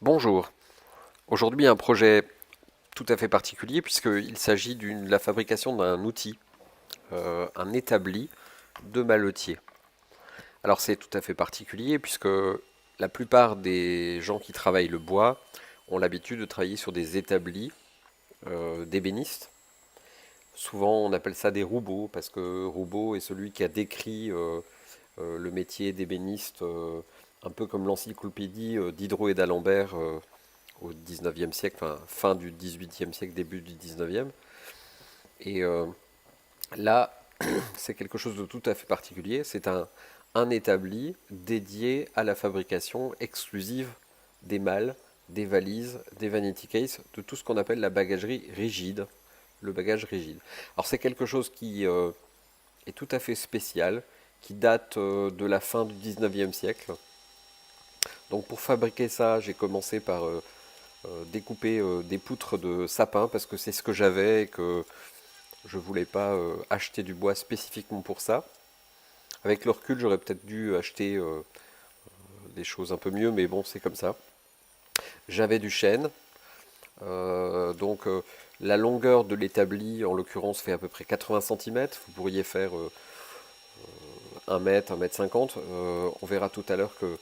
Bonjour. Aujourd'hui, un projet tout à fait particulier puisqu'il s'agit de la fabrication d'un outil, un établi de maletier. Alors c'est tout à fait particulier puisque la plupart des gens qui travaillent le bois ont l'habitude de travailler sur des établis d'ébénistes. Souvent on appelle ça des roubeaux parce que Roubaud est celui qui a décrit le métier d'ébéniste un peu comme l'encyclopédie Diderot et d'Alembert au 19e siècle, enfin, fin du 18e siècle, début du 19e. Et là, c'est quelque chose de tout à fait particulier. C'est un établi dédié à la fabrication exclusive des malles, des valises, des vanity cases, de tout ce qu'on appelle la bagagerie rigide, le bagage rigide. Alors c'est quelque chose qui est tout à fait spécial, qui date de la fin du 19e siècle. Donc pour fabriquer ça, j'ai commencé par découper des poutres de sapin parce que c'est ce que j'avais et que je voulais pas acheter du bois spécifiquement pour ça. Avec le recul, j'aurais peut-être dû acheter des choses un peu mieux, mais bon, c'est comme ça. J'avais du chêne, donc la longueur de l'établi, en l'occurrence, fait à peu près 80 cm. Vous pourriez faire 1 mètre, 1 mètre 50. On verra tout à l'heure que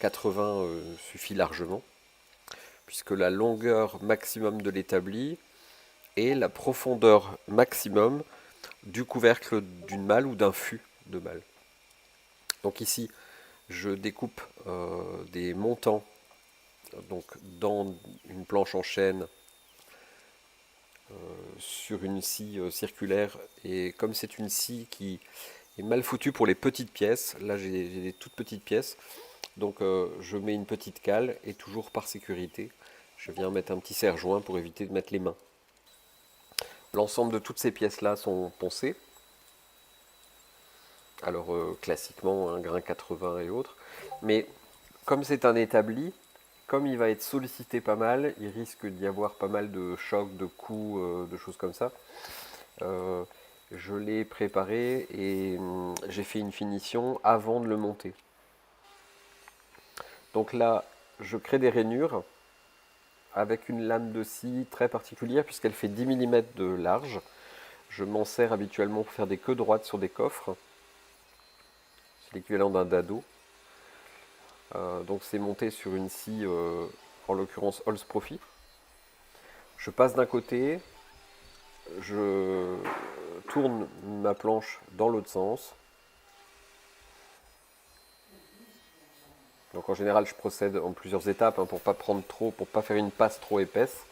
80 suffit largement, puisque la longueur maximum de l'établi est la profondeur maximum du couvercle d'une malle ou d'un fût de malle. Donc ici, je découpe des montants donc dans une planche en chêne sur une scie circulaire. Et comme c'est une scie qui est mal foutue pour les petites pièces, là j'ai des toutes petites pièces, donc je mets une petite cale et toujours par sécurité, je viens mettre un petit serre-joint pour éviter de mettre les mains. L'ensemble de toutes ces pièces-là sont poncées. Alors classiquement, un grain 80 et autres. Mais comme c'est un établi, comme il va être sollicité pas mal, il risque d'y avoir pas mal de chocs, de coups, de choses comme ça. Euh, je l'ai préparé et j'ai fait une finition avant de le monter. Donc là, je crée des rainures avec une lame de scie très particulière puisqu'elle fait 10 mm de large. Je m'en sers habituellement pour faire des queues droites sur des coffres. C'est l'équivalent d'un dado. Donc c'est monté sur une scie, en l'occurrence Holz Profi. Je passe d'un côté, je tourne ma planche dans l'autre sens. Donc en général, je procède en plusieurs étapes pour pas prendre trop, pour pas faire une passe trop épaisse.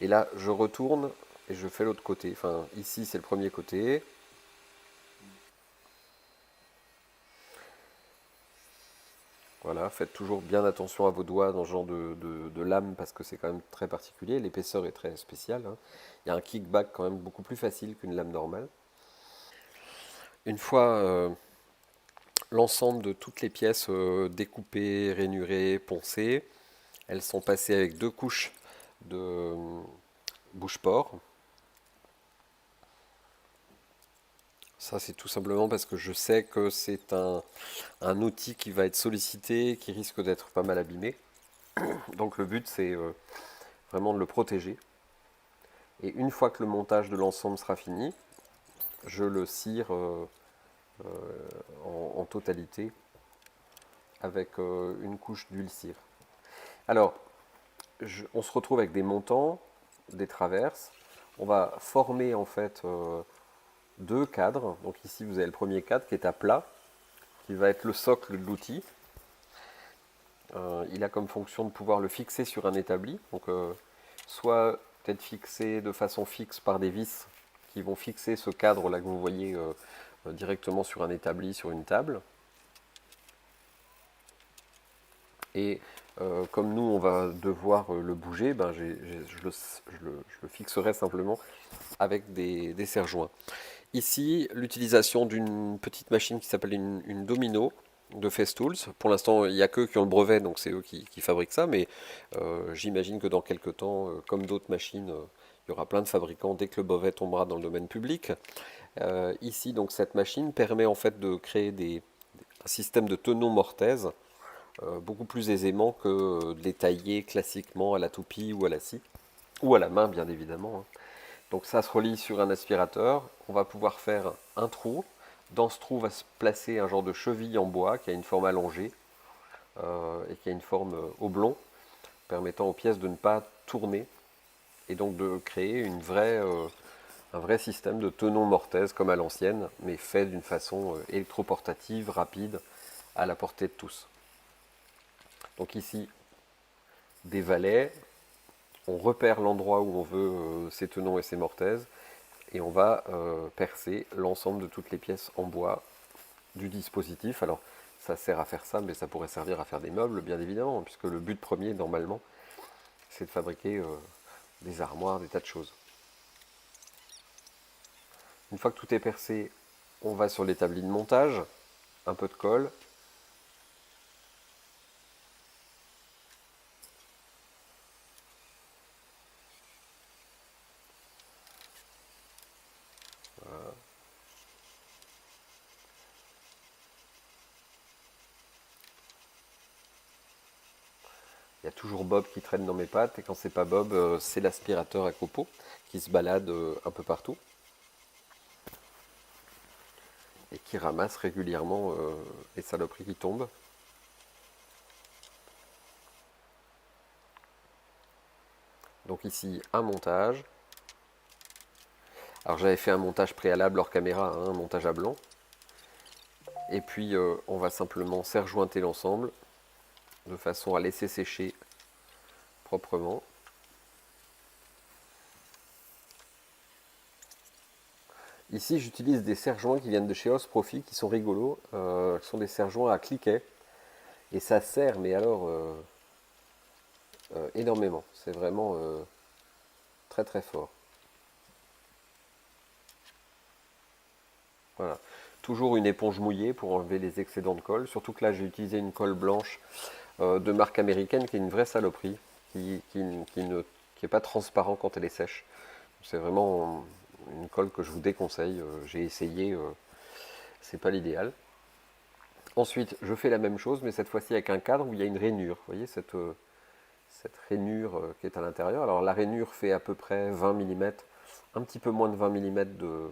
Et là, je retourne et je fais l'autre côté. Enfin, ici, c'est le premier côté. Voilà, faites toujours bien attention à vos doigts dans ce genre de lame parce que c'est quand même très particulier. L'épaisseur est très spéciale, hein. Il y a un kickback quand même beaucoup plus facile qu'une lame normale. Une fois l'ensemble de toutes les pièces découpées, rainurées, poncées, elles sont passées avec 2 couches de bouche-port. Ça, c'est tout simplement parce que je sais que c'est un outil qui va être sollicité, qui risque d'être pas mal abîmé. Donc le but, c'est vraiment de le protéger. Et une fois que le montage de l'ensemble sera fini, je le cire en totalité avec une couche d'huile cire. Alors, on se retrouve avec des montants, des traverses. On va former en fait 2 cadres. Donc ici, vous avez le premier cadre qui est à plat, qui va être le socle de l'outil. Il a comme fonction de pouvoir le fixer sur un établi. Donc, soit être fixé de façon fixe par des vis qui vont fixer ce cadre-là que vous voyez directement sur un établi, sur une table. Et comme nous, on va devoir le bouger, ben, je le fixerai simplement avec des serre-joints. Ici, l'utilisation d'une petite machine qui s'appelle une domino de Festool. Pour l'instant, il n'y a qu'eux qui ont le brevet, donc c'est eux qui fabriquent ça, mais j'imagine que dans quelques temps, comme d'autres machines, il y aura plein de fabricants dès que le brevet tombera dans le domaine public. Ici, donc, cette machine permet en fait de créer un système de tenon mortaise beaucoup plus aisément que de les tailler classiquement à la toupie ou à la scie, ou à la main bien évidemment, hein. Donc ça se relie sur un aspirateur. On va pouvoir faire un trou. Dans ce trou va se placer un genre de cheville en bois qui a une forme allongée et qui a une forme oblong, permettant aux pièces de ne pas tourner et donc de créer un vrai système de tenon-mortaise comme à l'ancienne, mais fait d'une façon électroportative, rapide, à la portée de tous. Donc ici, des valets, on repère l'endroit où on veut ces tenons et ces mortaises, et on va percer l'ensemble de toutes les pièces en bois du dispositif. Alors, ça sert à faire ça, mais ça pourrait servir à faire des meubles, bien évidemment, puisque le but premier, normalement, c'est de fabriquer des armoires, des tas de choses. Une fois que tout est percé, on va sur l'établi de montage, un peu de colle. Il y a toujours Bob qui traîne dans mes pattes, et quand c'est pas Bob, c'est l'aspirateur à copeaux qui se balade un peu partout et qui ramasse régulièrement les saloperies qui tombent. Donc ici, un montage. Alors j'avais fait un montage préalable hors caméra, hein, un montage à blanc. Et puis on va simplement serre-jointer l'ensemble de façon à laisser sécher proprement. Ici j'utilise des serre-joints qui viennent de chez Os Profi qui sont rigolos. Ce sont des serre-joints à cliquet. Et ça serre, mais alors énormément. C'est vraiment très très fort. Voilà. Toujours une éponge mouillée pour enlever les excédents de colle. Surtout que là j'ai utilisé une colle blanche de marque américaine qui est une vraie saloperie, qui est pas transparent quand elle est sèche. C'est vraiment une colle que je vous déconseille. J'ai essayé, c'est pas l'idéal. Ensuite, je fais la même chose, mais cette fois-ci avec un cadre où il y a une rainure. Vous voyez cette rainure qui est à l'intérieur. Alors la rainure fait à peu près 20 mm, un petit peu moins de 20 mm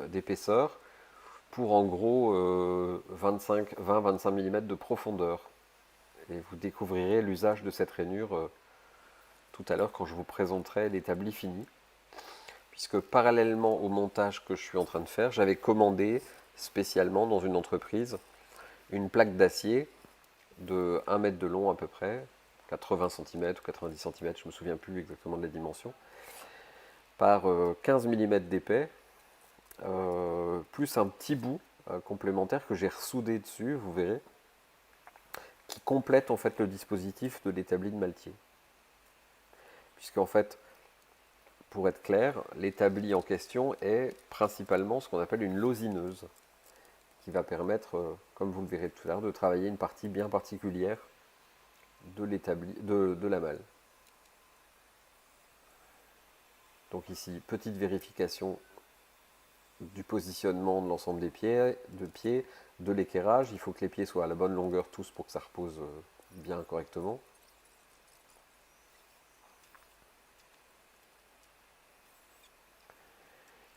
d'épaisseur, pour en gros 20-25 mm de profondeur. Et vous découvrirez l'usage de cette rainure tout à l'heure quand je vous présenterai l'établi fini. Puisque parallèlement au montage que je suis en train de faire, j'avais commandé spécialement dans une entreprise une plaque d'acier de 1 mètre de long à peu près, 80 cm ou 90 cm, je ne me souviens plus exactement de la dimension, par 15 mm d'épais, plus un petit bout complémentaire que j'ai ressoudé dessus, vous verrez, qui complète en fait le dispositif de l'établi de Maltier. Puisqu'en fait, pour être clair, l'établi en question est principalement ce qu'on appelle une losineuse, qui va permettre, comme vous le verrez tout à l'heure, de travailler une partie bien particulière de l'établi, de la malle. Donc ici, petite vérification du positionnement de l'ensemble des pieds, de l'équerrage. Il faut que les pieds soient à la bonne longueur tous pour que ça repose bien correctement.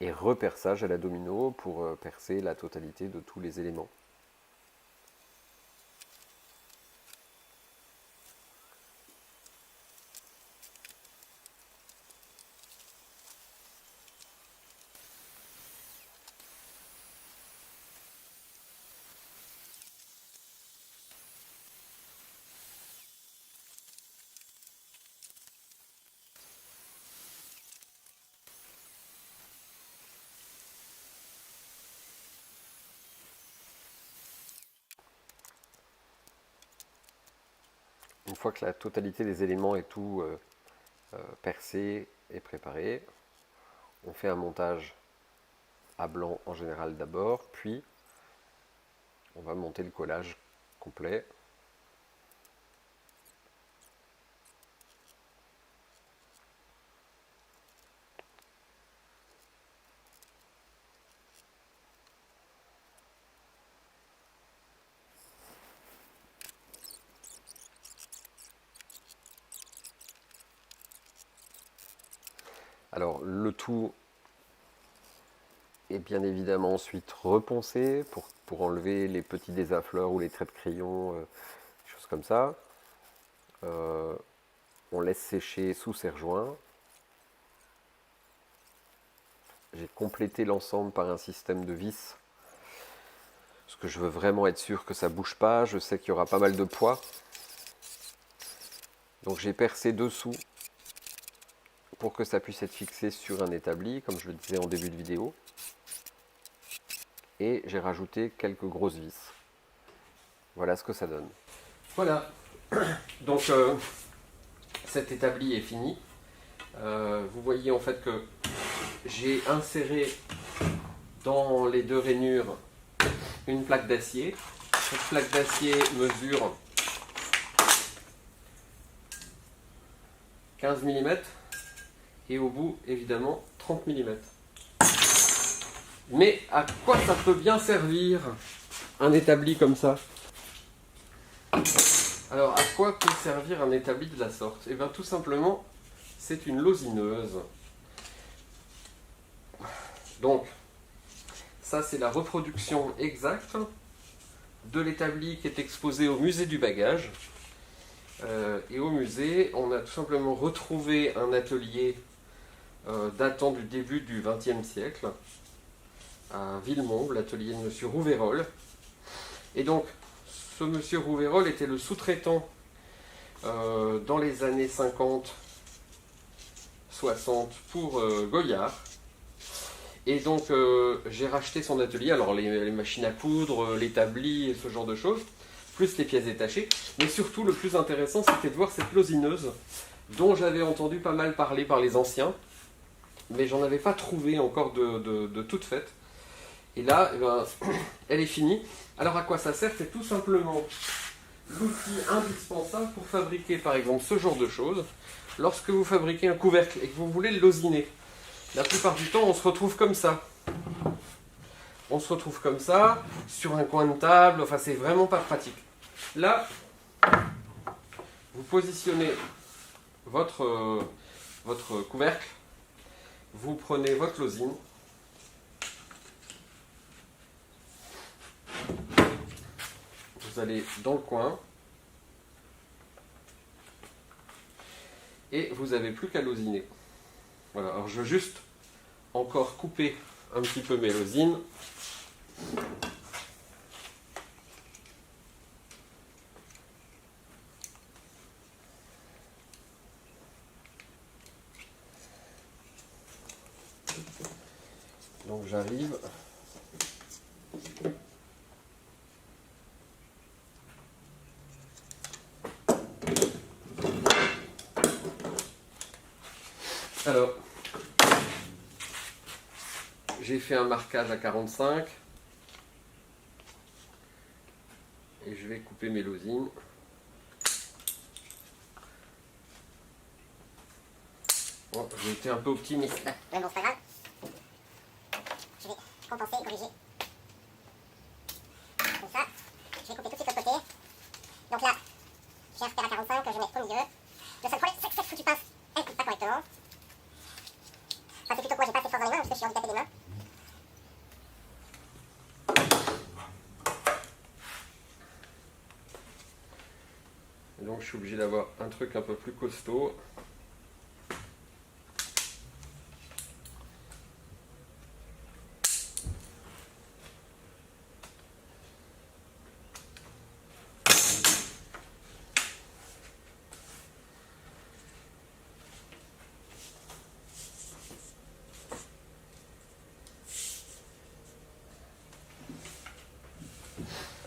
Et reperçage à la domino pour percer la totalité de tous les éléments. Une fois que la totalité des éléments est tout percé et préparé, on fait un montage à blanc en général d'abord, puis on va monter le collage complet. Alors le tout est bien évidemment ensuite reponcé pour enlever les petits désaffleurs ou les traits de crayon, des choses comme ça. On laisse sécher sous serre-joint. J'ai complété l'ensemble par un système de vis. Parce que je veux vraiment être sûr que ça ne bouge pas. Je sais qu'il y aura pas mal de poids. Donc j'ai percé dessous pour que ça puisse être fixé sur un établi, comme je le disais en début de vidéo. Et j'ai rajouté quelques grosses vis. Voilà ce que ça donne. Voilà. Donc cet établi est fini. Vous voyez en fait que j'ai inséré dans les deux rainures une plaque d'acier. Cette plaque d'acier mesure 15 mm et au bout évidemment 30 mm. Mais à quoi ça peut bien servir un établi comme ça? Alors à quoi peut servir un établi de la sorte? Eh bien tout simplement, c'est une losineuse. Donc, ça c'est la reproduction exacte de l'établi qui est exposé au musée du bagage. Et au musée, on a tout simplement retrouvé un atelier datant du début du XXe siècle, à Villemont, l'atelier de M. Rouveyrol. Et donc, ce M. Rouveyrol était le sous-traitant dans les années 50-60 pour Goyard. Et donc j'ai racheté son atelier, alors les machines à coudre, l'établi et ce genre de choses, plus les pièces détachées. Mais surtout le plus intéressant c'était de voir cette losineuse dont j'avais entendu pas mal parler par les anciens, mais j'en avais pas trouvé encore de toute faite. Et là, eh ben, elle est finie. Alors à quoi ça sert? C'est tout simplement l'outil indispensable pour fabriquer par exemple ce genre de choses. Lorsque vous fabriquez un couvercle et que vous voulez le losiner, la plupart du temps, on se retrouve comme ça. On se retrouve comme ça, sur un coin de table, enfin c'est vraiment pas pratique. Là, vous positionnez votre couvercle, vous prenez votre losine, vous allez dans le coin, et vous n'avez plus qu'à losiner. Voilà, alors je veux juste encore couper un petit peu mes losines. Donc j'arrive. Alors, j'ai fait un marquage à 45 et je vais couper mes losines. Bon, j'ai été un peu optimiste. Mais bon, c'est pas grave. Je vais compenser, corriger. Comme ça. Je vais couper tout de suite de l'autre côté. Donc là, j'ai un repère à 45 que je mets au milieu. Le seul problème, c'est que cette foutue pince, elle ne coupe pas correctement. Enfin, c'est plutôt que moi, j'ai pas assez de force dans les mains parce que je suis handicapé des mains. Et donc je suis obligé d'avoir un truc un peu plus costaud.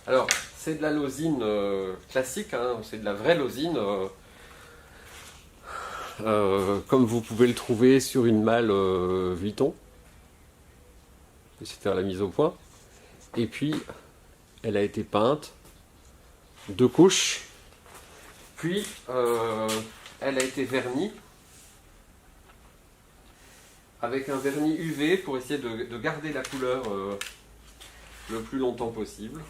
Alors, c'est de la losine classique, hein, c'est de la vraie losine, comme vous pouvez le trouver sur une malle Vuitton. C'était à la mise au point. Et puis, elle a été peinte, 2 couches, puis elle a été vernie avec un vernis UV pour essayer de garder la couleur le plus longtemps possible.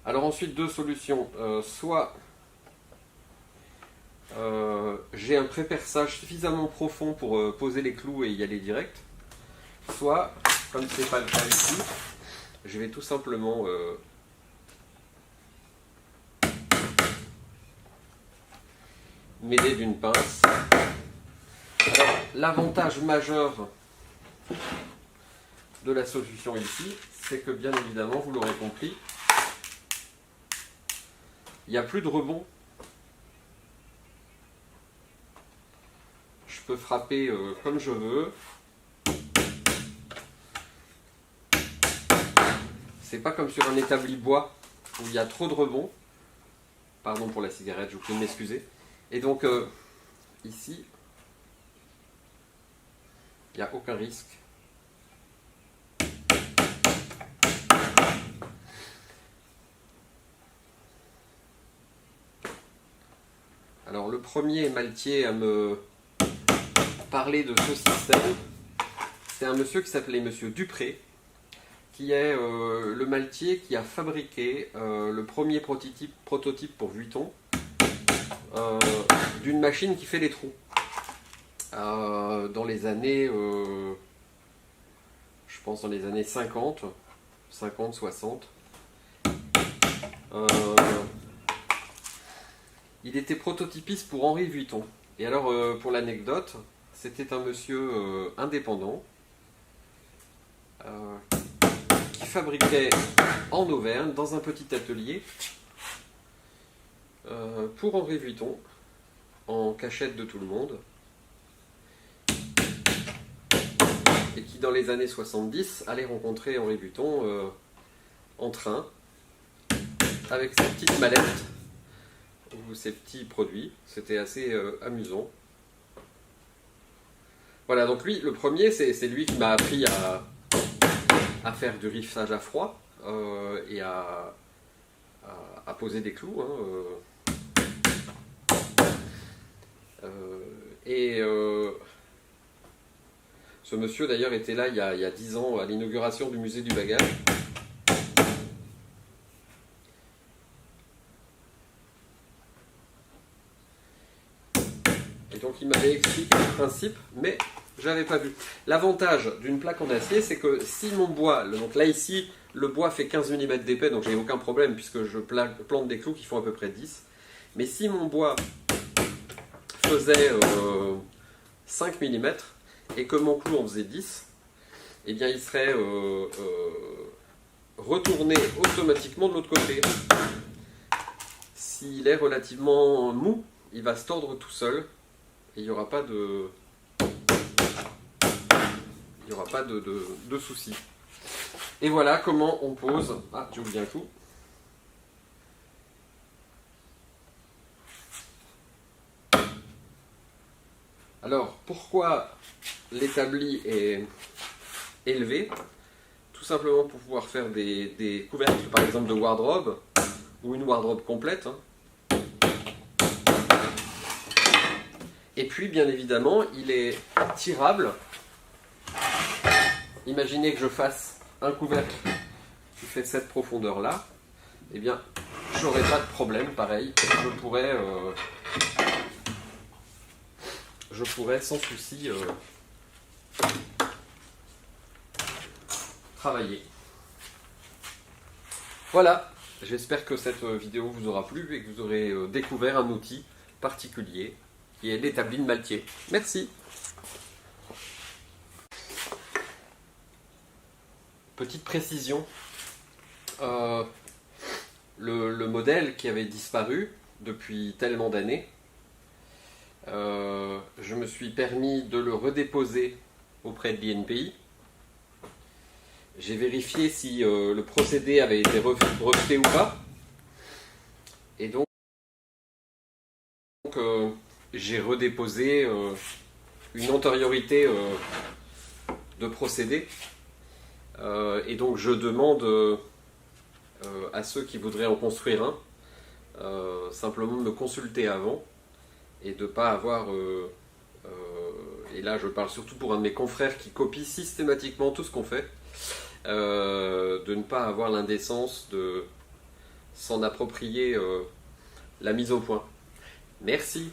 Alors ensuite, deux solutions. Soit j'ai un pré-perçage suffisamment profond pour poser les clous et y aller direct. Soit, comme c'est pas le cas ici, je vais tout simplement m'aider d'une pince. Alors, l'avantage majeur de la solution ici, c'est que bien évidemment, vous l'aurez compris, il n'y a plus de rebond. Je peux frapper comme je veux. C'est pas comme sur un établi bois où il y a trop de rebond. Pardon pour la cigarette, je vous prie de m'excuser. Et donc ici, il n'y a aucun risque. Alors le premier maltier à me parler de ce système, c'est un monsieur qui s'appelait Monsieur Dupré, qui est le maltier qui a fabriqué le premier prototype pour Vuitton d'une machine qui fait les trous. Dans les années, je pense dans les années 50, 60. Il était prototypiste pour Henri Vuitton. Et alors, pour l'anecdote, c'était un monsieur indépendant qui fabriquait en Auvergne, dans un petit atelier, pour Henri Vuitton, en cachette de tout le monde, et qui dans les années 70 allait rencontrer Henri Vuitton en train, avec sa petite mallette, ou ses petits produits. C'était assez amusant. Voilà, donc lui, le premier, c'est lui qui m'a appris à faire du riffage à froid et à poser des clous. Ce monsieur d'ailleurs était là il y a 10 ans à l'inauguration du musée du bagage. Et donc il m'avait expliqué le principe, mais j'avais pas vu. L'avantage d'une plaque en acier, c'est que si mon bois, donc là ici, le bois fait 15 mm d'épais, donc j'ai aucun problème puisque je plante des clous qui font à peu près 10. Mais si mon bois faisait 5 mm et que mon clou en faisait 10, eh bien il serait retourné automatiquement de l'autre côté. S'il est relativement mou, il va se tordre tout seul et il n'y aura pas de soucis. Et voilà comment on pose. Ah, j'ai oublié un coup. Alors, pourquoi l'établi est élevé? Tout simplement pour pouvoir faire des couvercles, par exemple de wardrobe, ou une wardrobe complète. Et puis, bien évidemment, il est tirable. Imaginez que je fasse un couvercle qui fait cette profondeur-là. Eh bien, j'aurais pas de problème, pareil. Je pourrais sans souci travailler. Voilà, j'espère que cette vidéo vous aura plu et que vous aurez découvert un outil particulier qui est l'établi de Maltier. Merci. Petite précision, le modèle qui avait disparu depuis tellement d'années, je me suis permis de le redéposer auprès de l'INPI. J'ai vérifié si le procédé avait été rejeté ou pas. Et donc j'ai redéposé une antériorité de procédé. Et donc je demande à ceux qui voudraient en construire un, simplement de me consulter avant et de ne pas avoir, et là je parle surtout pour un de mes confrères qui copie systématiquement tout ce qu'on fait, de ne pas avoir l'indécence de s'en approprier la mise au point. Merci.